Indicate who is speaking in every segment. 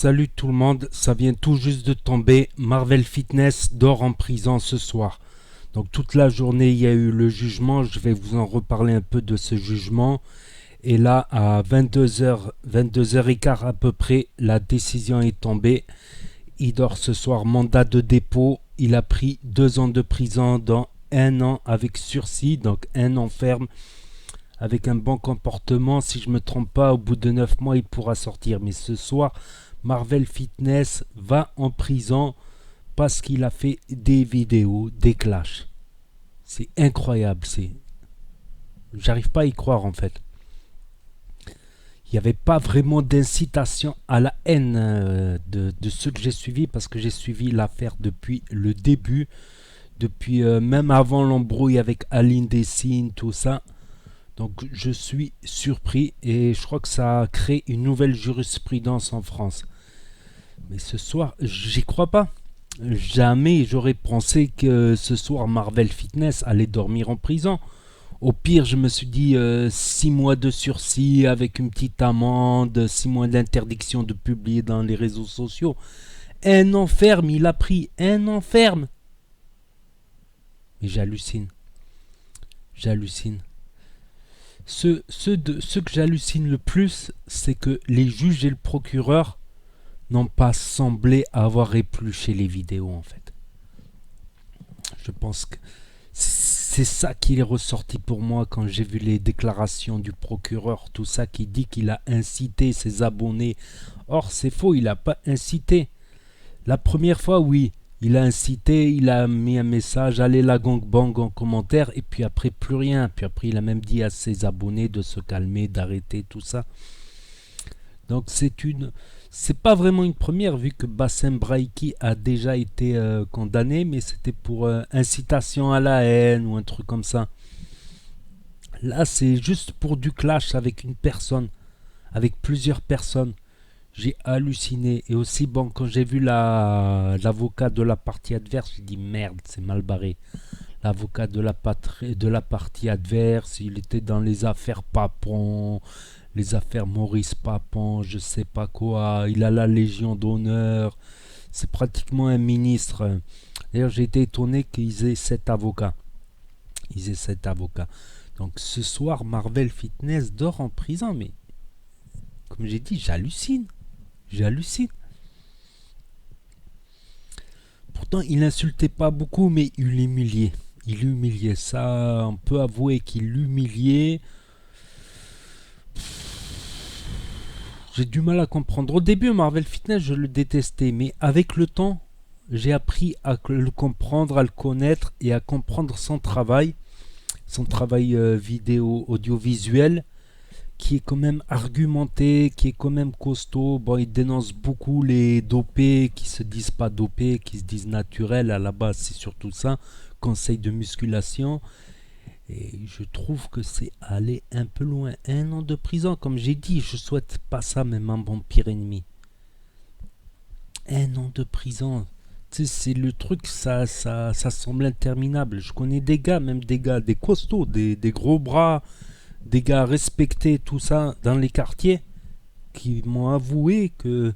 Speaker 1: Salut tout le monde, ça vient tout juste de tomber. Marvel Fitness dort en prison ce soir. Donc toute la journée il y a eu le jugement, je vais vous en reparler un peu de ce jugement. Et là à 22h, 22h15 à peu près, la décision est tombée. Il dort ce soir, mandat de dépôt. Il a pris 2 ans de prison dans 1 an avec sursis, donc 1 an ferme. Avec un bon comportement, si je ne me trompe pas, au bout de 9 mois, il pourra sortir. Mais ce soir, Marvel Fitness va en prison parce qu'il a fait des vidéos, des clashs. C'est incroyable, j'arrive pas à y croire en fait. Il n'y avait pas vraiment d'incitation à la haine de ceux que j'ai suivis parce que j'ai suivi l'affaire depuis le début, depuis même avant l'embrouille avec Aline Dessine, tout ça. Donc je suis surpris et je crois que ça a créé une nouvelle jurisprudence en France. Mais ce soir, j'y crois pas. Jamais j'aurais pensé que ce soir Marvel Fitness allait dormir en prison. Au pire, je me suis dit 6 mois de sursis avec une petite amende, 6 mois d'interdiction de publier dans les réseaux sociaux. 1 an ferme, il a pris 1 an ferme. Mais j'hallucine. J'hallucine. Ce que j'hallucine le plus, c'est que les juges et le procureur n'ont pas semblé avoir épluché les vidéos en fait. Je pense que c'est ça qui est ressorti pour moi quand j'ai vu les déclarations du procureur, tout ça qui dit qu'il a incité ses abonnés. Or c'est faux, il n'a pas incité. La première fois, oui, il a incité, il a mis un message, allez la gangbang en commentaire, et puis après plus rien. Puis après il a même dit à ses abonnés de se calmer, d'arrêter tout ça. Donc c'est pas vraiment une première vu que Bassem Braïki a déjà été condamné, mais c'était pour incitation à la haine ou un truc comme ça. Là c'est juste pour du clash avec une personne, avec plusieurs personnes. J'ai halluciné. Et aussi, bon, quand j'ai vu l'avocat de la partie adverse, j'ai dit merde, c'est mal barré. L'avocat de la partie adverse, il était dans les affaires Papon, les affaires Maurice Papon, je sais pas quoi. Il a la Légion d'honneur. C'est pratiquement un ministre. D'ailleurs, j'ai été étonné qu'ils aient 7 avocats. Ils aient 7 avocats. Donc ce soir, Marvel Fitness dort en prison, mais comme j'ai dit, j'hallucine. J'hallucine. Pourtant, il n'insultait pas beaucoup, mais il l'humiliait. Il l'humiliait. Ça, on peut avouer qu'il l'humiliait. J'ai du mal à comprendre. Au début, Marvel Fitness, je le détestais, mais avec le temps, j'ai appris à le comprendre, à le connaître et à comprendre son travail vidéo, audiovisuel, qui est quand même argumenté, qui est quand même costaud. Bon, il dénonce beaucoup les dopés qui se disent pas dopés, qui se disent naturels. À la base, c'est surtout ça. Conseil de musculation. Et je trouve que c'est aller un peu loin. 1 an de prison, comme j'ai dit, je souhaite pas ça, même à mon pire ennemi. 1 an de prison. Tu sais, c'est le truc, ça semble interminable. Je connais des gars, même des gars, des costauds, des gros bras, des gars respectés, tout ça, dans les quartiers, qui m'ont avoué que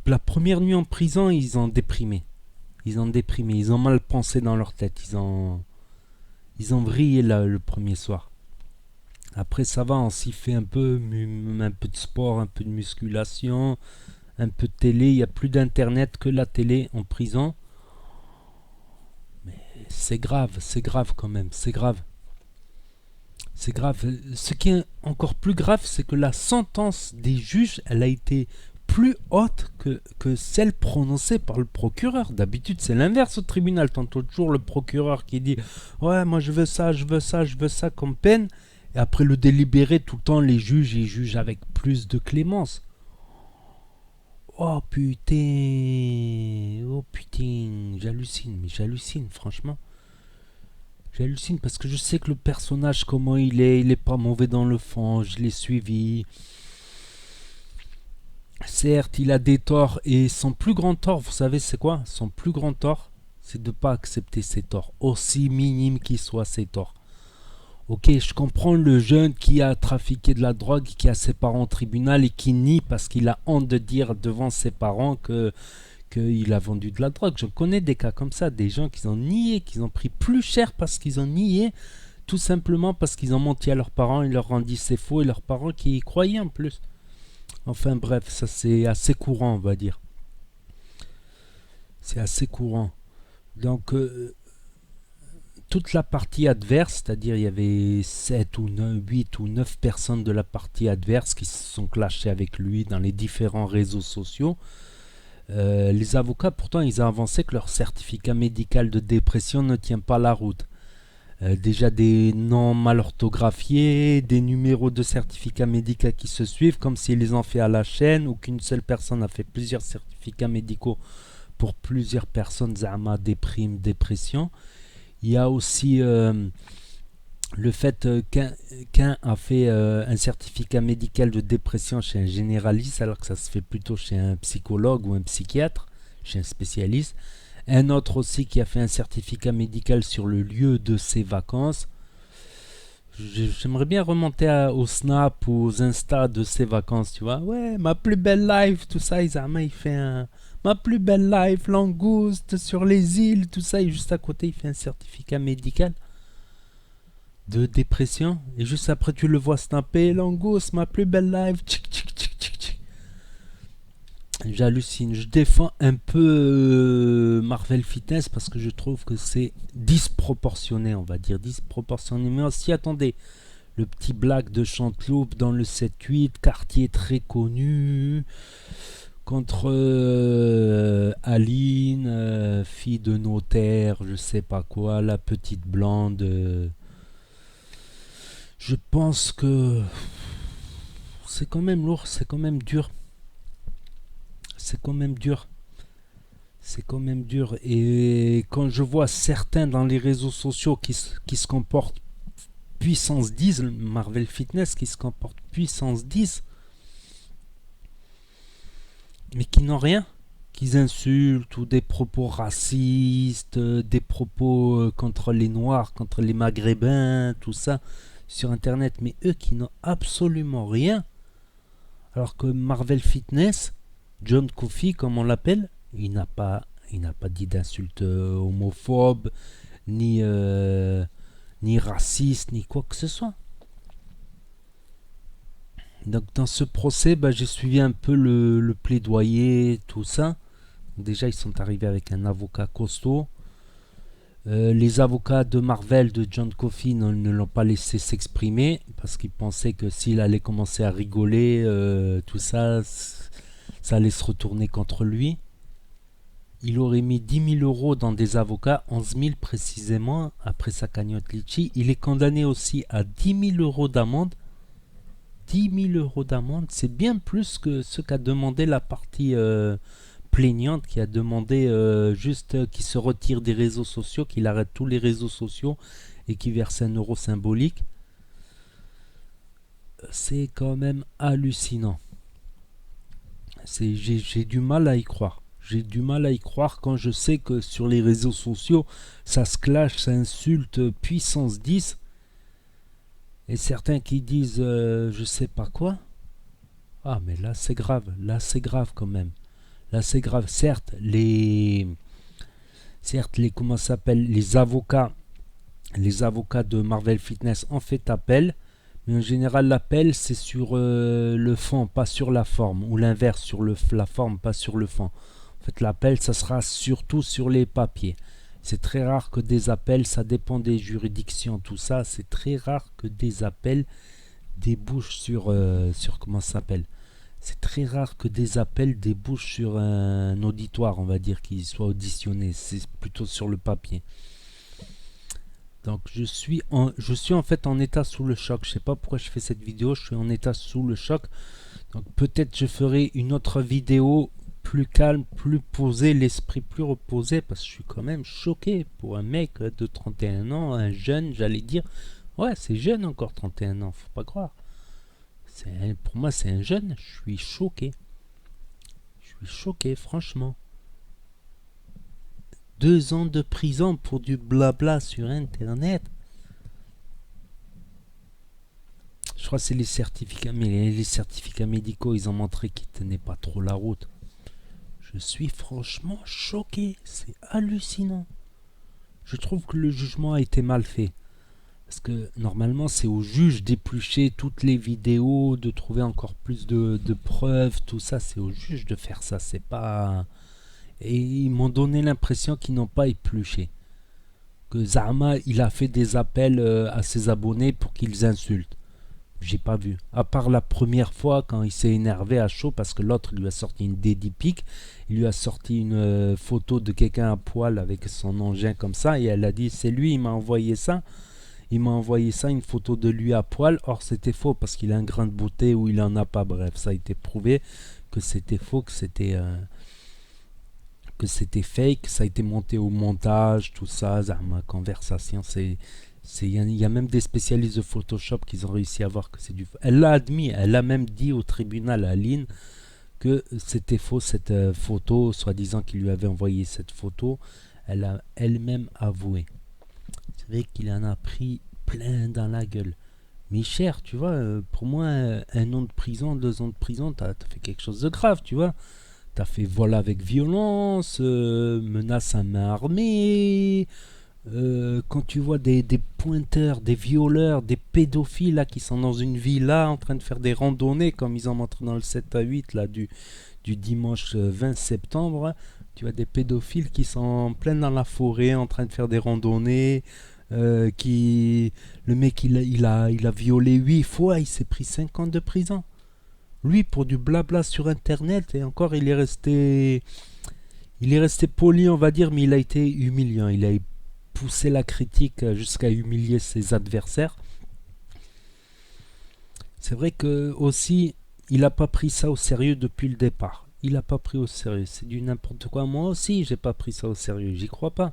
Speaker 1: la première nuit en prison, ils ont déprimé. Ils ont déprimé, ils ont mal pensé dans leur tête. Ils ont vrillé là, le premier soir. Après, ça va, on s'y fait un peu de sport, un peu de musculation, un peu de télé. Il n'y a plus d'internet que la télé en prison. Mais c'est grave quand même, c'est grave. C'est grave. Ce qui est encore plus grave, c'est que la sentence des juges, elle a été plus haute que celle prononcée par le procureur. D'habitude, c'est l'inverse au tribunal. Tantôt toujours le procureur qui dit ouais, moi je veux ça, je veux ça, je veux ça comme peine. Et après le délibéré, tout le temps, les juges, ils jugent avec plus de clémence. Oh putain, j'hallucine, mais j'hallucine, franchement. J'hallucine parce que je sais que le personnage, comment il est pas mauvais dans le fond, je l'ai suivi. Certes, il a des torts et son plus grand tort, vous savez c'est quoi? Son plus grand tort, c'est de ne pas accepter ses torts, aussi minimes qu'ils soient ses torts. Ok, je comprends le jeune qui a trafiqué de la drogue, qui a ses parents au tribunal et qui nie parce qu'il a honte de dire devant ses parents que qu'il a vendu de la drogue. Je connais des cas comme ça, des gens qui ont nié, qui ont pris plus cher parce qu'ils ont nié, tout simplement parce qu'ils ont menti à leurs parents, ils leur ont dit c'est faux et leurs parents qui y croyaient en plus. Enfin bref, ça c'est assez courant, on va dire. C'est assez courant. Donc toute la partie adverse, c'est-à-dire il y avait 7 ou 9, 8 ou 9 personnes de la partie adverse qui se sont clashées avec lui dans les différents réseaux sociaux. Les avocats, pourtant, ils ont avancé que leur certificat médical de dépression ne tient pas la route. Déjà des noms mal orthographiés, des numéros de certificat médical qui se suivent, comme s'ils les ont fait à la chaîne, ou qu'une seule personne a fait plusieurs certificats médicaux pour plusieurs personnes, zama, déprime, dépression. Il y a aussi le fait qu'un a fait un certificat médical de dépression chez un généraliste alors que ça se fait plutôt chez un psychologue ou un psychiatre, chez un spécialiste. Un autre aussi qui a fait un certificat médical sur le lieu de ses vacances. J'aimerais bien remonter au Snap ou aux Insta de ses vacances, tu vois. Ouais, ma plus belle life, tout ça, Isama, il fait un... Ma plus belle life, langouste, sur les îles, tout ça, et juste à côté, il fait un certificat médical de dépression. Et juste après, tu le vois snapper, langouste, ma plus belle life, tchic, tchic, tchic, tchic, tchic. J'hallucine. Je défends un peu Marvel Fitness parce que je trouve que c'est disproportionné, on va dire. Disproportionné. Mais aussi, attendez, le petit blague de Chanteloup dans le 7-8, quartier très connu, contre Aline, fille de notaire, je sais pas quoi, la petite blonde. Je pense que c'est quand même lourd, c'est quand même dur. C'est quand même dur. C'est quand même dur. Et quand je vois certains dans les réseaux sociaux qui se comportent puissance 10, Marvel Fitness qui se comporte puissance 10, mais qui n'ont rien, qu'ils insultent ou des propos racistes, des propos contre les Noirs, contre les Maghrébins, tout ça sur Internet, mais eux qui n'ont absolument rien, alors que Marvel Fitness, John Coffey comme on l'appelle, il n'a pas dit d'insultes homophobes, ni, ni racistes, ni quoi que ce soit. Donc dans ce procès, j'ai suivi un peu le plaidoyer, tout ça. Déjà, ils sont arrivés avec un avocat costaud. Les avocats de Marvel, de John Coffey, ne l'ont pas laissé s'exprimer parce qu'ils pensaient que s'il allait commencer à rigoler, tout ça, ça allait se retourner contre lui. Il aurait mis 10 000 euros dans des avocats, 11 000 précisément, après sa cagnotte Litchi. Il est condamné aussi à 10 000 euros d'amende. 10 000 euros d'amende, c'est bien plus que ce qu'a demandé la partie plaignante, qui a demandé juste qu'il se retire des réseaux sociaux, qu'il arrête tous les réseaux sociaux et qu'il verse 1 euro symbolique. C'est quand même hallucinant. J'ai du mal à y croire. J'ai du mal à y croire quand je sais que sur les réseaux sociaux, ça se clash, ça insulte puissance 10. Et certains qui disent je sais pas quoi. Ah mais là c'est grave, quand même. Là c'est grave. Certes les comment ça s'appelle les avocats de Marvel Fitness ont fait appel, mais en général l'appel c'est sur le fond, pas sur la forme, ou l'inverse, sur la forme, pas sur le fond. En fait l'appel ça sera surtout sur les papiers. C'est très rare que des appels, ça dépend des juridictions, tout ça, c'est très rare que des appels débouchent sur comment ça s'appelle. C'est très rare que des appels débouchent sur un auditoire, on va dire, qui soit auditionné. C'est plutôt sur le papier. Donc je suis en fait en état sous le choc. Je sais pas pourquoi je fais cette vidéo, je suis en état sous le choc. Donc peut-être je ferai une autre vidéo plus calme, plus posé, l'esprit plus reposé, parce que je suis quand même choqué pour un mec de 31 ans, un jeune, j'allais dire. Ouais, c'est jeune encore, 31 ans, faut pas croire. Pour moi, c'est un jeune, je suis choqué. Je suis choqué, franchement. 2 ans de prison pour du blabla sur Internet. Je crois que c'est les certificats, mais les certificats médicaux, ils ont montré qu'ils tenaient pas trop la route. Je suis franchement choqué, c'est hallucinant. Je trouve que le jugement a été mal fait. Parce que normalement, c'est au juge d'éplucher toutes les vidéos, de trouver encore plus de preuves, tout ça. C'est au juge de faire ça. C'est pas. Et ils m'ont donné l'impression qu'ils n'ont pas épluché. Que Zama, il a fait des appels à ses abonnés pour qu'ils insultent. J'ai pas vu. À part la première fois quand il s'est énervé à chaud parce que l'autre lui a sorti une dédi pic, il lui a sorti une photo de quelqu'un à poil avec son engin comme ça et elle a dit c'est lui, il m'a envoyé ça. Il m'a envoyé ça, une photo de lui à poil. Or c'était faux parce qu'il a un grain de beauté ou il en a pas. Bref, ça a été prouvé que c'était faux, que c'était fake. Ça a été monté au montage, tout ça. Ma conversation, il y a même des spécialistes de Photoshop qui ont réussi à voir que c'est du faux. Elle l'a admis, elle a même dit au tribunal à Lynn que c'était faux cette photo, soi-disant qu'il lui avait envoyé cette photo. Elle a elle-même avoué. C'est vrai qu'il en a pris plein dans la gueule. Mais cher, tu vois, pour moi, un an de prison, 2 ans de prison, t'as fait quelque chose de grave, tu vois. T'as fait vol avec violence, menace à main armée. Quand tu vois des pointeurs, des violeurs, des pédophiles là, qui sont dans une villa en train de faire des randonnées, comme ils en montrent dans le 7 à 8 là, du dimanche 20 septembre, tu vois des pédophiles qui sont en plein dans la forêt en train de faire des randonnées. Le mec il a violé 8 fois, il s'est pris 5 ans de prison. Lui pour du blabla sur internet et encore il est resté poli on va dire mais il a été humiliant, il a poussé la critique jusqu'à humilier ses adversaires. C'est vrai que aussi il n'a pas pris ça au sérieux depuis le départ. Il n'a pas pris au sérieux, c'est du n'importe quoi. Moi aussi j'ai pas pris ça au sérieux, j'y crois pas.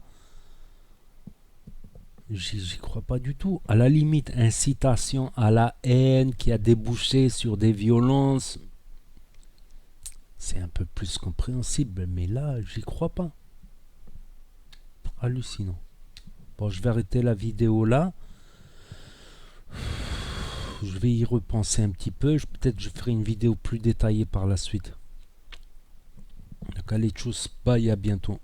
Speaker 1: J'y crois pas du tout. À la limite, incitation à la haine qui a débouché sur des violences, c'est un peu plus compréhensible. Mais là, j'y crois pas. Hallucinant. Bon, je vais arrêter la vidéo là. Je vais y repenser un petit peu. Peut-être je ferai une vidéo plus détaillée par la suite. Donc allez, tchuss, bye, à bientôt.